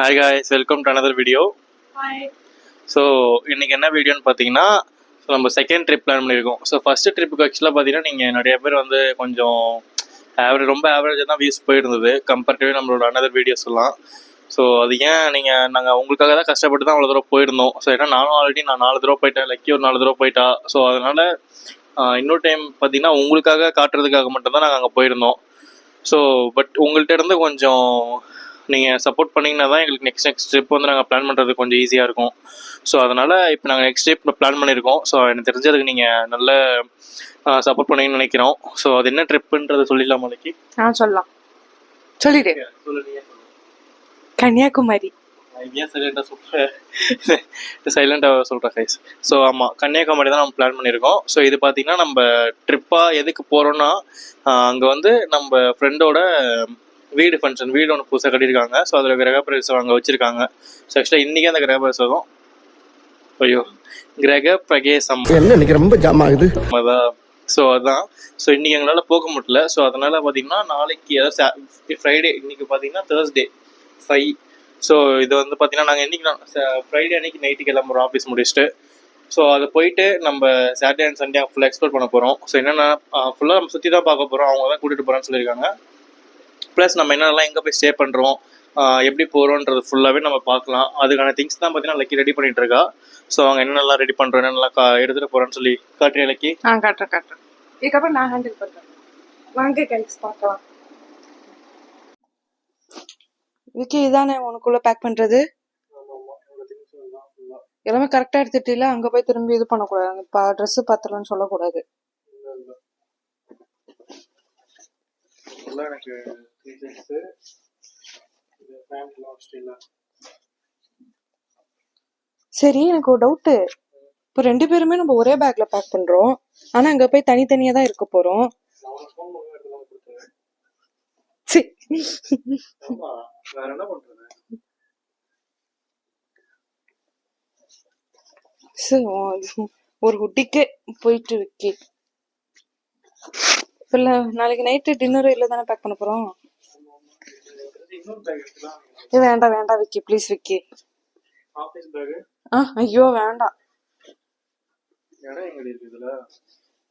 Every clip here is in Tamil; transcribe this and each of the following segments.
Hi guys, welcome to another video. Hi. So இன்றைக்கி என்ன வீடியோன்னு பார்த்தீங்கன்னா நம்ம செகண்ட் ட்ரிப் பிளான் பண்ணியிருக்கோம். ஸோ ஃபஸ்ட்டு ட்ரிப்புக்கு ஆக்சுவலாக பார்த்தீங்கன்னா நீங்கள் நிறைய பேர் வந்து கொஞ்சம் ரொம்ப ஆவரேஜாக தான் வியூஸ் போயிருந்தது கம்பேரிட்டிவ்லி நம்மளோட அனதர் வீடியோஸ் எல்லாம். ஸோ அது ஏன் நாங்கள் உங்களுக்காக தான் கஷ்டப்பட்டு தான் அவ்வளோ தூரம் போயிருந்தோம். ஸோ ஏன்னா நானும் ஆல்ரெடி நான் 4 தடவை போயிட்டேன், லக்கி ஒரு 4 தடவை போயிட்டா. ஸோ அதனால் இன்னொரு டைம் பார்த்தீங்கன்னா உங்களுக்காக காட்டுறதுக்காக மட்டும்தான் நாங்கள் அங்கே போயிருந்தோம். ஸோ பட் உங்கள்கிட்ட இருந்து கொஞ்சம் நீங்கள் சப்போர்ட் பண்ணிங்கன்னா தான் எங்களுக்கு நெக்ஸ்ட் ட்ரிப் வந்து நாங்கள் பிளான் பண்ணுறது கொஞ்சம் ஈஸியாக இருக்கும். ஸோ அதனால் இப்போ நாங்கள் நெக்ஸ்ட் ட்ரிப் பிளான் பண்ணியிருக்கோம். ஸோ எனக்கு தெரிஞ்சதுக்கு நீங்கள் நல்ல சப்போர்ட் பண்ணீங்கன்னு நினைக்கிறோம். ஸோ அது என்ன ட்ரிப்புன்றதை சொல்லிடலாம் மலைக்கு? சொல்லலாம், சொல்லிடு. கன்னியாகுமரி. ஏன் சைலண்டாக சொல்கிறேன் கைஸ். ஸோ ஆமாம், கன்னியாகுமரி தான் நம்ம பிளான் பண்ணியிருக்கோம். ஸோ இது பார்த்திங்கன்னா நம்ம ட்ரிப்பாக எதுக்கு போகிறோன்னா அங்கே வந்து நம்ம ஃப்ரெண்டோட வீடு ஒன்று புதுசாக கட்டியிருக்காங்க. ஸோ அதில் கிரகப்பிரவேசம் அங்கே வச்சுருக்காங்க. ஸோ ஆக்சுவலாக இன்றைக்கி அந்த கிரகப்பிரவேசம் கிரகப்பிரவேசம் இன்னைக்கு ரொம்ப ஜாம் ஆகுது அதான். ஸோ அதான். ஸோ இன்றைக்கி எங்களால் போக முடியல. ஸோ அதனால் பார்த்திங்கன்னா நாளைக்கு அதாவது ஃப்ரைடே, இன்றைக்கி பார்த்திங்கன்னா Thursday 5. ஸோ இது வந்து பார்த்திங்கன்னா நாங்கள் இன்றைக்கி ஃப்ரைடே அன்றைக்கி நைட்டு கிளம்புறோம் ஆஃபீஸ் முடிச்சுட்டு. ஸோ அதை போயிட்டு நம்ம சாட்டர்டே அண்ட் சண்டே ஃபுல்லாக எக்ஸ்ப்ளோர் பண்ண போகிறோம். ஸோ என்னென்னா ஃபுல்லாக நம்ம சுற்றி தான் பார்க்க போகிறோம். அவங்க தான் கூட்டிகிட்டு போகிறோன்னு சொல்லியிருக்காங்க. ப்ளஸ் நம்ம என்னென்னலாம் எங்கே போய் ஸ்டே பண்ணுறோம், எப்படி போகிறோன்றது ஃபுல்லாகவே நம்ம பார்க்கலாம். அதுக்கான திங்ஸ் தான் பார்த்தீங்கன்னா லக்கி ரெடி பண்ணிகிட்டு இருக்கா. ஸோ அவங்க என்னென்னலாம் ரெடி பண்ணுறோம், என்னென்னலாம் எடுத்துகிட்டு போகிறோன்னு சொல்லி காட்டுறியா லக்கி? காட்டுறேன். இதுக்கப்புறம் நான் ஹேண்டில் பண்ணுறேன். வாங்க கைஸ் பார்க்கலாம். விக்கி, இதானே உனக்குள்ளே பேக் பண்ணுறது? எல்லாமே கரெக்டாக எடுத்துட்டில, அங்கே போய் திரும்பி இது பண்ணக்கூடாது. ட்ரெஸ்ஸு பத்தலன்னு சொல்லக்கூடாது. எனக்கு சரி, எனக்கு ஒரு டவுட்டு. இப்போ 2 பேருமே நம்ம ஒரே பேக்ல பேக் பண்றோம், ஆனா அங்க போய் தனித்தனியா தான் இருக்க போறோம். ஒரு குட்டிக்கு போயிட்டு விக்கி. நாளைக்கு நைட்டு டின்னர் இல்ல தானே பேக் பண்ண போறோம். வேண்டாம் விக்கி, ப்ளீஸ் விக்கி. ஐயோ வேண்டாம்,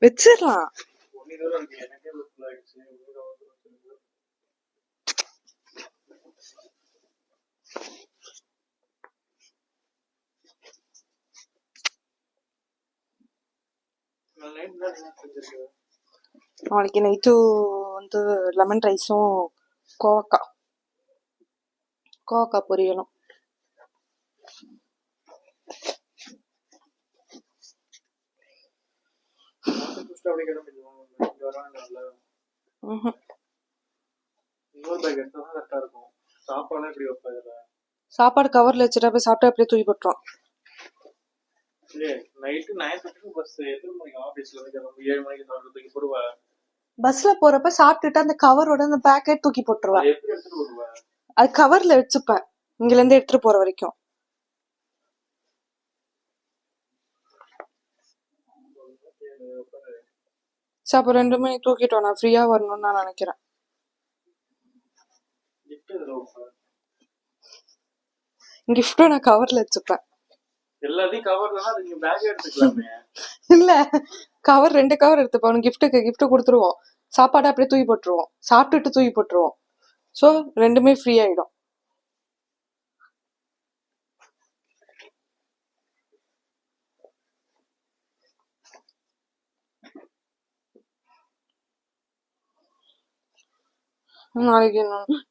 வச்சிடலாம். நாளைக்கு நைட்டு வந்து லெமன் ரைஸும் கோவக்காய் பொரியலும். சாப்பாடு கவர்ல வச்சுட்டா போய் சாப்பிட்டா அப்படியே தூக்கி போட்டுரும். பஸ்ல போறப்ப சாப்பிட்டுட்டு அந்த கவரோட அந்த பேக்கெட் தூக்கி போட்டுருவேன். அது கவர்ல வச்சுப்பேன் இங்கில இருந்து எடுத்துட்டு போற வரைக்கும். அப்ப 2 மணி தூக்கிட்டோம். நான் ஃப்ரீயா வரணும்னு நான் நினைக்கிறேன். கிஃப்டும் நான் கவர்ல வச்சுப்பேன். இல்ல, கவர் 2 கவர் எடுத்துப்போம். கிஃப்ட் கொடுத்துருவோம். சாப்பாடு அப்படியே தூக்கி போட்டுருவோம், சாப்பிட்டுட்டு தூக்கி போட்டுருவோம். சோ 2மே ஃப்ரீ ஆயிடும்.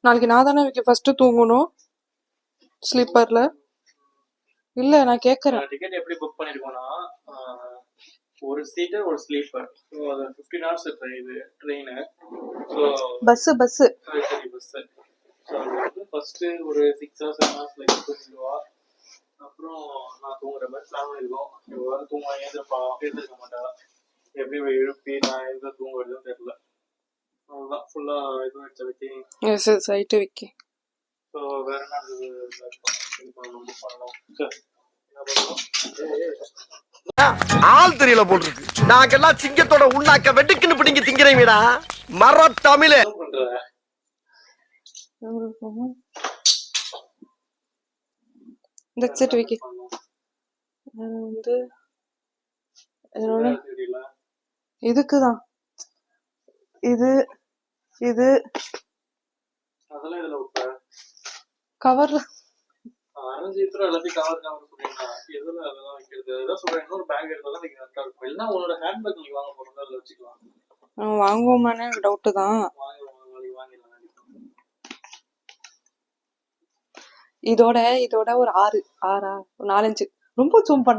நாளைக்கு நான் தானே ஃபர்ஸ்ட் தூங்கணும் ஸ்லீப்பர்ல. இல்ல நான் கேக்குறேன். டிக்கெட் எப்படி புக் பண்ணிருக்கோம்னா ஒரு சீட்டர் ஒரு ஸ்லீப்பர். சோ அது 15 hours ட்ரெயின். சோ பஸ் சரி பஸ். சோ ஃபர்ஸ்ட் ஒரு 6 hours 7 hours லைக் தூங்கிடுவா. அப்புறம் நான் தூங்குற மாதிரி பிளான் பண்ணிருக்கோம். ஒரு தூங்க எழுந்திருக்க மாட்டா. எப்படி எழுப்பி நான் எங்க தூங்குறதுன்னு தெரியல. அவ்வளோதான் ஃபுல்லா இது வச்சு விக்கி. ஸோ வேற ஆள் தெரியல போட்டுருக்கு. நாங்கெல்லாம் சிங்கத்தோட உண்ணாக்க வெட்டுக்குன்னு பிடிங்க திங்கிறீங்கடா மர தமிழ். இந்த செட் வைக்க வந்து இதோட இதுக்குதான் இது இது அதெல்லாம் இதுல விட்ட கவர்ல அரைஞ்சு எல்லாத்தையும் கவர் சொல்றீங்களா? எதுல அதெல்லாம் வைக்கிறது? அதான் சொல்றேன், இன்னொரு பேக் எடுத்தாதான் நீங்க கரெக்டா இருக்கும். இல்லைன்னா உங்களோட ஹேண்ட் பேக் நீங்க வாங்க போறதா அதுல வச்சுக்கலாம். வாங்குவோமான்னு எனக்கு டவுட்டு தான். வாங்கிடலாம். இதோட ஒரு 6 4 5 ரொம்ப ஜூம் பண்ண